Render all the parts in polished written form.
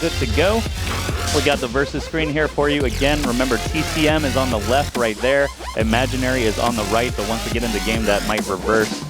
Good to go. We got the versus screen here for you. Again, remember TCM is on the left right there. Imaginary is on the right, but once we get into game that might reverse.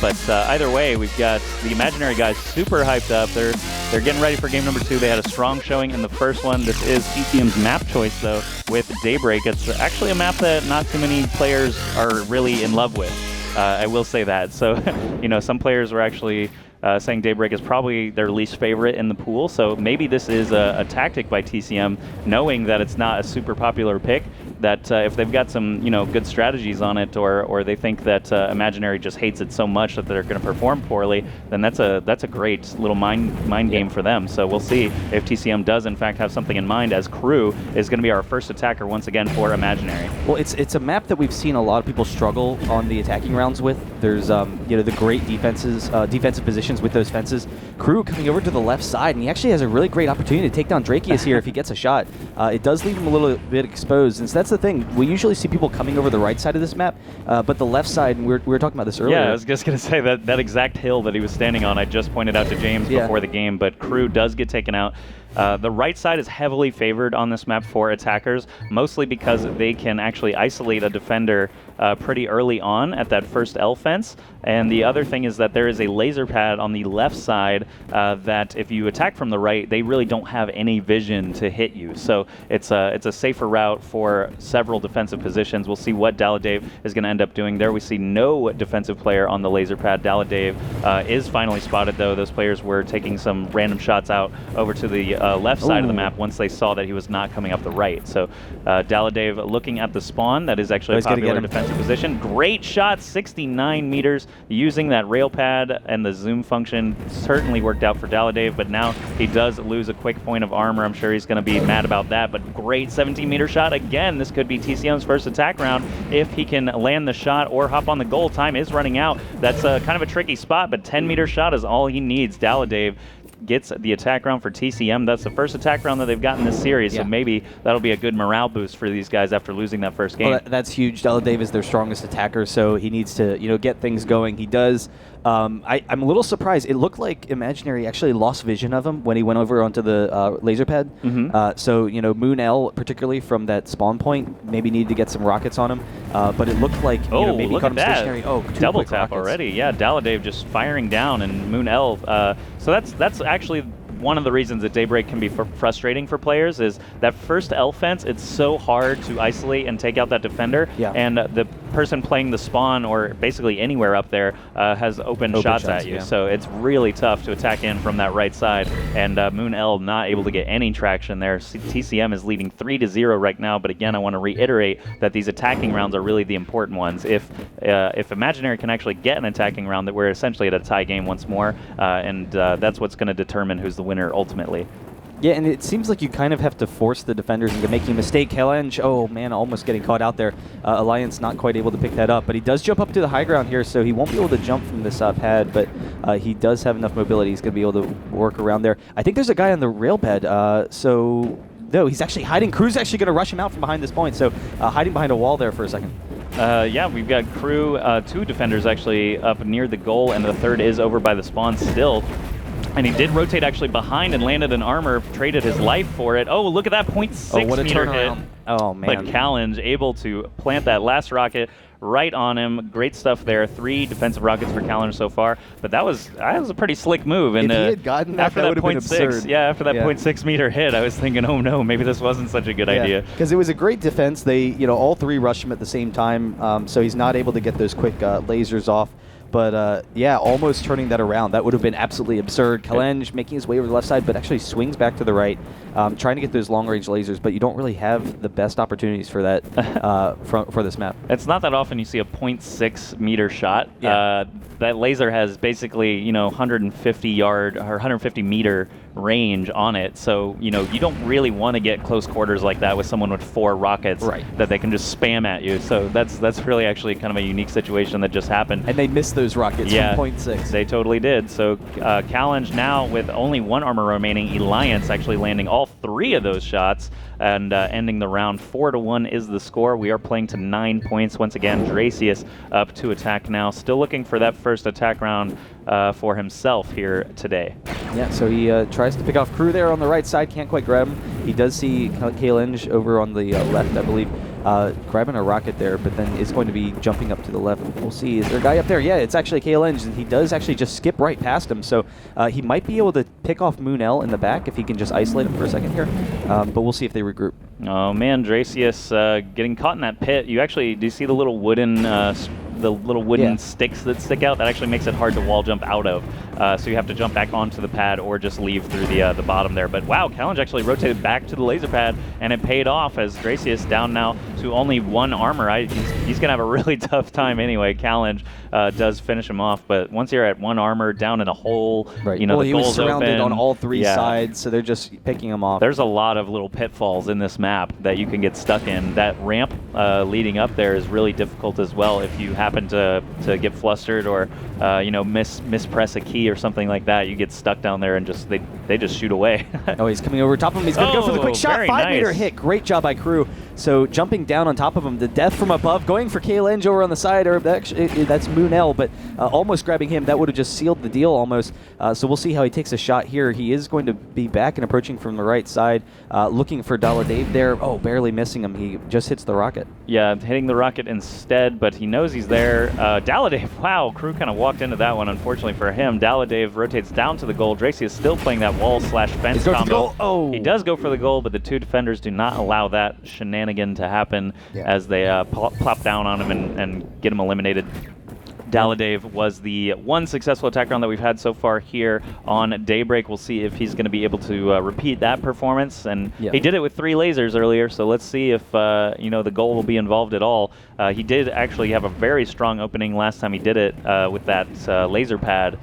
But either way, we've got the Imaginary guys super hyped up. They're getting ready for game number 2. They had a strong showing in the first one. This is TCM's map choice, though, with Daybreak. It's actually a map that not too many players are really in love with. I will say that. So, you know, some players were actually saying Daybreak is probably their least favorite in the pool. So maybe this is a tactic by TCM, knowing that it's not a super popular pick, that if they've got some, you know, good strategies on it, or they think that Imaginary just hates it so much that they're going to perform poorly, then that's a great little mind game for them. So we'll see if TCM does in fact have something in mind, as Crew is going to be our first attacker once again for Imaginary. Well, it's a map that we've seen a lot of people struggle on the attacking rounds with. There's you know, the great defensive positions with those fences. Crew coming over to the left side, and he actually has a really great opportunity to take down Drakeus here if he gets a shot. It does leave him a little bit exposed, and so that's the thing. We usually see people coming over the right side of this map, but the left side, and we were talking about this earlier. Yeah, I was just going to say that exact hill that he was standing on, I just pointed out to James before the game, but Crew does get taken out. The right side is heavily favored on this map for attackers, mostly because they can actually isolate a defender pretty early on at that first L fence. And the other thing is that there is a laser pad on the left side that if you attack from the right, they really don't have any vision to hit you. So it's a safer route for several defensive positions. We'll see what Daladave is going to end up doing there. We see no defensive player on the laser pad. Daladave is finally spotted, though. Those players were taking some random shots out over to the left side of the map once they saw that he was not coming up the right. So Daladave looking at the spawn. That is actually a popular defensive position. Great shot, 69 meters. Using that rail pad and the zoom function certainly worked out for Daladave, but now he does lose a quick point of armor. I'm sure he's going to be mad about that, but great 17-meter shot. Again, this could be TCM's first attack round if he can land the shot or hop on the goal. Time is running out. That's kind of a tricky spot, but 10-meter shot is all he needs. Daladave gets the attack round for TCM. That's the first attack round that they've gotten this series, so maybe that'll be a good morale boost for these guys after losing that first game. Well, that's huge. Daladave is their strongest attacker, so he needs to, you know, get things going. He does. I'm a little surprised. It looked like Imaginary actually lost vision of him when he went over onto the laser pad. So, you know, Moon L, particularly from that spawn point, maybe needed to get some rockets on him. But it looked like, you know, maybe caught him stationary. Oh, double tap already. Yeah, Daladave just firing down, and Moon L. So that's actually one of the reasons that Daybreak can be frustrating for players is that first L fence, it's so hard to isolate and take out that defender, and the person playing the spawn, or basically anywhere up there, has open shots at you. So it's really tough to attack in from that right side, and Moon L not able to get any traction there. TCM is leading 3-0 right now, but again, I want to reiterate that these attacking rounds are really the important ones. If Imaginary can actually get an attacking round, that we're essentially at a tie game once more, and that's what's going to determine who's the winner ultimately. Yeah, and it seems like you kind of have to force the defenders into making a mistake. Helenge, oh man, almost getting caught out there. Alliance not quite able to pick that up, but he does jump up to the high ground here, so he won't be able to jump from this pad, but he does have enough mobility. He's going to be able to work around there. I think there's a guy on the rail pad, no, he's actually hiding. Crew's actually going to rush him out from behind this point, so hiding behind a wall there for a second. Yeah, we've got Crew, 2 defenders actually up near the goal, and the third is over by the spawn still. And he did rotate actually behind and landed an armor, traded his life for it. Oh, look at that 0.6 meter hit. Oh, man. But Callange able to plant that last rocket right on him. Great stuff there. 3 defensive rockets for Callange so far. But that was a pretty slick move. And if he had gotten that, that would have been absurd. Yeah, after that 0.6 meter hit, I was thinking, oh no, maybe this wasn't such a good idea. Because it was a great defense. They, you know, all 3 rushed him at the same time, so he's not able to get those quick lasers off. But, yeah, almost turning that around. That would have been absolutely absurd. Callange making his way over the left side, but actually swings back to the right, trying to get those long-range lasers, but you don't really have the best opportunities for that for this map. It's not that often you see a 0.6 meter shot. That laser has basically, you know, 150 yard or 150 meter range on it, so you know you don't really want to get close quarters like that with someone with 4 rockets that they can just spam at you. So that's really actually kind of a unique situation that just happened. And they missed those rockets from 0.6. They totally did. So Callange now with only 1 armor remaining. Alliance actually landing all 3 of those shots and ending the round. 4-1 is the score. We are playing to 9 points once again. Dracius up to attack now, still looking for that first attack round for himself here today. Yeah, so he tries to pick off Crew there on the right side, can't quite grab him. He does see Kalenge over on the left, I believe, grabbing a rocket there, but then is going to be jumping up to the left. We'll see. Is there a guy up there? Yeah, it's actually Kalenge, and he does actually just skip right past him, so he might be able to pick off Moonell in the back if he can just isolate him for a second here, but we'll see if they regroup. Oh man, Dracius getting caught in that pit. Do you see the little wooden sticks that stick out? That actually makes it hard to wall jump out of. So you have to jump back onto the pad or just leave through the bottom there. But wow, Kalenge actually rotated back to the laser pad, and it paid off as Dracius down now to only 1 armor. He's going to have a really tough time anyway. Kalenge does finish him off, but once you're at 1 armor down in a hole, right. You know, well, the he was goal's surrounded open. on all 3 sides, so they're just picking him off. There's a lot of little pitfalls in this map that you can get stuck in. That ramp leading up there is really difficult as well if you happen to get flustered or mispress a key or something like that. You get stuck down there and they just shoot away. Oh, he's coming over top of him. He's going to go for the quick shot. 5-meter hit. Great job by Crew. So jumping down on top of him, the death from above, going for Kalenge over on the side, or that's Moonell, but almost grabbing him. That would have just sealed the deal almost. So we'll see how he takes a shot here. He is going to be back and approaching from the right side, looking for Dave there. Oh, barely missing him. He just hits the rocket. Yeah, hitting the rocket instead, but he knows he's there. Dave, wow, Crew kind of walked into that one, unfortunately for him. Dave rotates down to the goal. Dracy is still playing that wall/fence combo. Oh. He does go for the goal, but the 2 defenders do not allow that shenanigan to happen as they plop down on him and get him eliminated. Dave was the 1 successful attack round that we've had so far here on Daybreak. We'll see if he's going to be able to repeat that performance. And he did it with 3 lasers earlier, so let's see if the goal will be involved at all. He did actually have a very strong opening last time he did it with that laser pad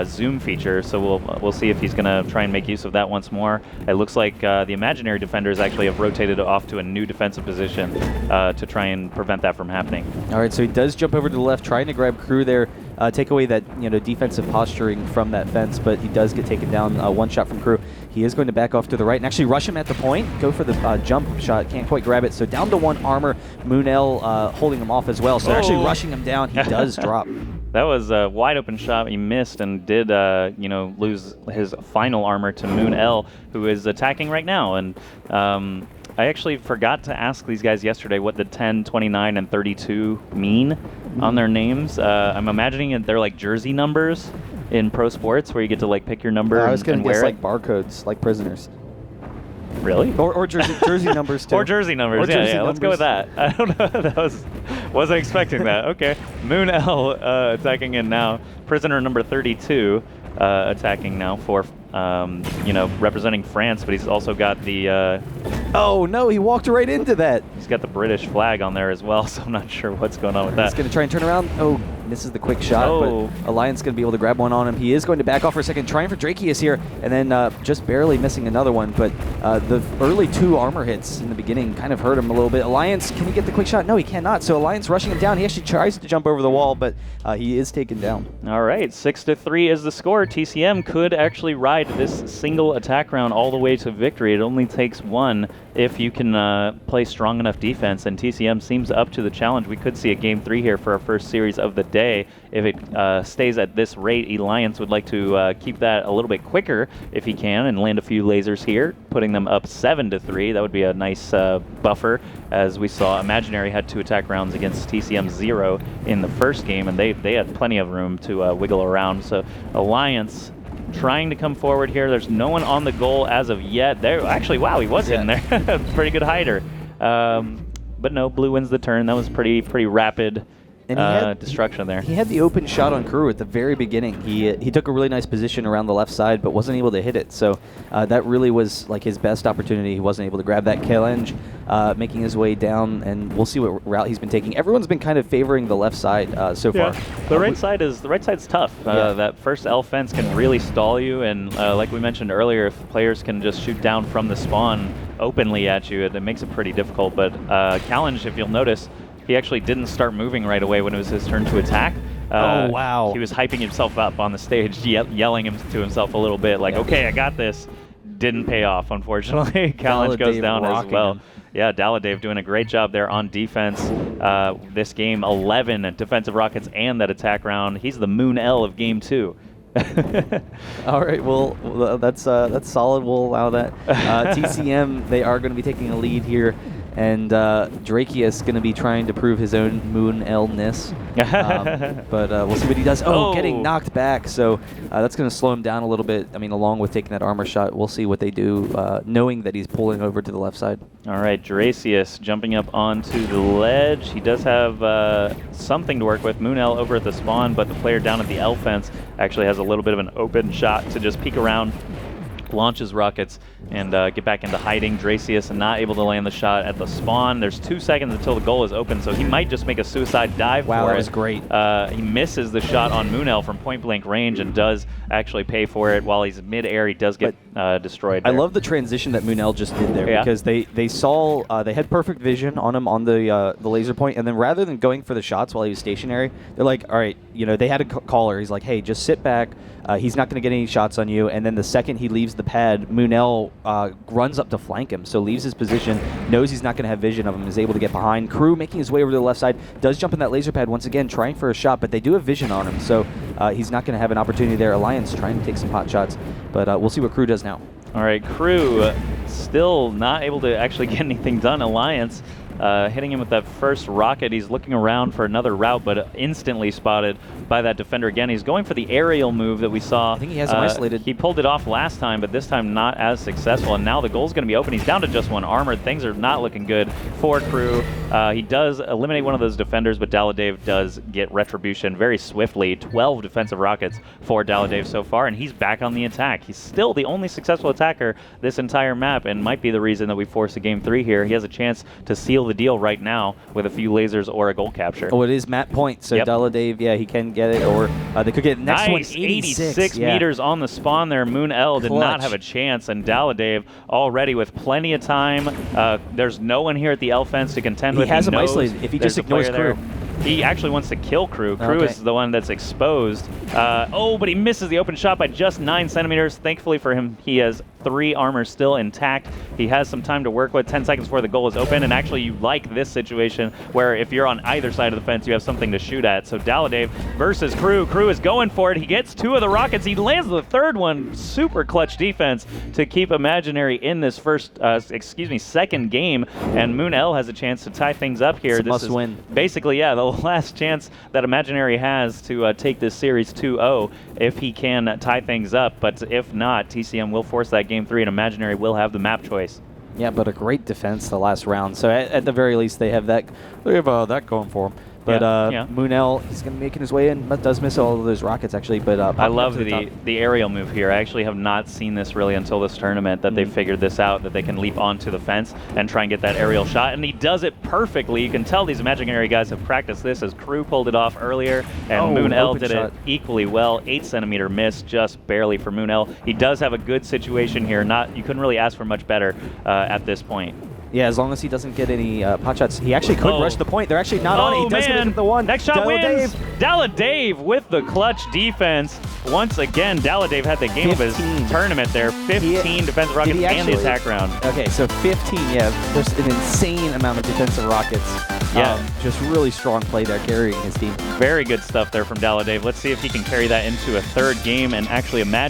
zoom feature, so we'll see if he's going to try and make use of that once more. It looks like the imaginary defenders actually have rotated off to a new defensive position to try and prevent that from happening. All right, so he does jump over to the left, trying to grab Crew there, take away that defensive posturing from that fence, but he does get taken down. 1 shot from Crew. He is going to back off to the right and actually rush him at the point, go for the jump shot, can't quite grab it. So down to 1 armor, Moonell holding him off as well. So they're actually rushing him down. He does drop. That was a wide open shot. He missed and did, lose his final armor to Moonell, who is attacking right now. And I actually forgot to ask these guys yesterday what the 10, 29, and 32 mean on their names. I'm imagining they're like jersey numbers in pro sports where you get to like pick your number I was going and to guess wear like it. Barcodes, like prisoners. Really? Or jersey numbers too. Or jersey numbers. Yeah, let's go with that. I don't know. Wasn't expecting that. Okay. Moonell attacking in now. Prisoner number 32 attacking now for representing France, but he's also got the oh no, he walked right into that. He's got the British flag on there as well, so I'm not sure what's going on with that. He's going to try and turn around. Oh, misses the quick shot, but Alliance going to be able to grab one on him. He is going to back off for a second, trying for Dracius here, and then just barely missing another one, but the early 2 armor hits in the beginning kind of hurt him a little bit. Alliance, can he get the quick shot? No, he cannot, so Alliance rushing him down. He actually tries to jump over the wall, but he is taken down. All right, 6-3 is the score. TCM could actually ride this single attack round all the way to victory. It only takes 1 if you can play strong enough defense, and TCM seems up to the challenge. We could see a Game 3 here for our first series of the day. If it stays at this rate, Alliance would like to keep that a little bit quicker if he can and land a few lasers here, putting them up 7-3. That would be a nice buffer, as we saw Imaginary had 2 attack rounds against TCM 0 in the first game, and they had plenty of room to wiggle around. So Alliance trying to come forward here. There's no one on the goal as of yet. There, actually, wow, he was in there. Pretty good hider. But no, Blue wins the turn. That was pretty rapid. And destruction there. He had the open shot on Crew at the very beginning. He took a really nice position around the left side, but wasn't able to hit it. So that really was like his best opportunity. He wasn't able to grab that. Kalenge making his way down, and we'll see what route he's been taking. Everyone's been kind of favoring the left side so far. The right side's tough. That first L fence can really stall you, and like we mentioned earlier, if players can just shoot down from the spawn openly at you, it makes it pretty difficult. But Kalenge, if you'll notice, he actually didn't start moving right away when it was his turn to attack. Oh, wow. He was hyping himself up on the stage, yelling to himself a little bit, like, okay, I got this. Didn't pay off, unfortunately. Kalenge goes down as well. Him. Yeah, Dave doing a great job there on defense. This game, 11 defensive rockets and that attack round. He's the Moonell of Game 2. All right, well, that's solid. We'll allow that. TCM, they are going to be taking a lead here, and Drakius going to be trying to prove his own Moon L-ness. But we'll see what he does. Oh, getting knocked back. So that's going to slow him down a little bit. I mean, along with taking that armor shot, we'll see what they do, knowing that he's pulling over to the left side. All right, Dracius jumping up onto the ledge. He does have something to work with. Moon L over at the spawn, but the player down at the L fence actually has a little bit of an open shot to just peek around, launches rockets, and get back into hiding. Dracius not able to land the shot at the spawn. There's 2 seconds until the goal is open, so he might just make a suicide dive for it. Wow, that was great. He misses the shot on Moonel from point-blank range and does actually pay for it. While he's mid-air, he does get destroyed there. I love the transition that Moonel just did there, because they saw they had perfect vision on him on the laser point, and then rather than going for the shots while he was stationary, they're like, all right, they had a caller. He's like, hey, just sit back. He's not going to get any shots on you. And then the second he leaves the pad, Moonel runs up to flank him, so leaves his position, knows he's not going to have vision of him, is able to get behind. Crew making his way over to the left side, does jump in that laser pad once again, trying for a shot, but they do have vision on him, so he's not going to have an opportunity there. Alliance trying to take some pot shots, but we'll see what Crew does now. All right, Crew still not able to actually get anything done. Alliance hitting him with that first rocket. He's looking around for another route, but instantly spotted by that defender again. He's going for the aerial move that we saw. I think he has him isolated. He pulled it off last time, but this time not as successful, and now the goal's going to be open. He's down to just 1 armor. Things are not looking good for Crew. He does eliminate one of those defenders, but Daladave does get retribution very swiftly. 12 defensive rockets for Daladave so far, and he's back on the attack. He's still the only successful attacker this entire map, and might be the reason that we force a game 3 here. He has a chance to seal the deal right now with a few lasers or a goal capture. Oh, it is map point, so Daladave, he can get it, or they could get it. Next one, 86 meters on the spawn there. Moon L did not have a chance, and Daladave already with plenty of time. There's no one here at the L fence to contend with. He has him isolated if he just ignores Crew. He actually wants to kill Crew. Crew is the one that's exposed. But he misses the open shot by just 9 centimeters. Thankfully for him, he has 3 armor still intact. He has some time to work with, 10 seconds before the goal is open, and actually you like this situation where if you're on either side of the fence, you have something to shoot at. So Daladave versus Crew. Crew is going for it. He gets 2 of the rockets. He lands the 3rd one. Super clutch defense to keep Imaginary in this second game, and Moon L has a chance to tie things up here. This must win. Basically, the last chance that Imaginary has to take this series 2-0 if he can tie things up, but if not, TCM will force that game 3 and Imaginary will have the map choice. Yeah, but a great defense the last round, so at the very least they have that going for them. But Moon L, he's going to be making his way in, but does miss all of those rockets actually. But I love the aerial move here. I actually have not seen this really until this tournament, that they figured this out, that they can leap onto the fence and try and get that aerial shot, and he does it perfectly. You can tell these Imaginary guys have practiced this, as Crew pulled it off earlier, and Moon L did it equally well. 8 centimeter miss, just barely for Moon L. He does have a good situation here. You couldn't really ask for much better at this point. Yeah, as long as he doesn't get any pot shots. He actually could rush the point. They're actually not on it. He does get the one. Next shot wins. Daladave with the clutch defense. Once again, Daladave had the game of his tournament there. 15 defensive rockets and the attack round. Okay, so 15, there's an insane amount of defensive rockets. Just really strong play there, carrying his team. Very good stuff there from Daladave. Let's see if he can carry that into a 3rd game and actually imagine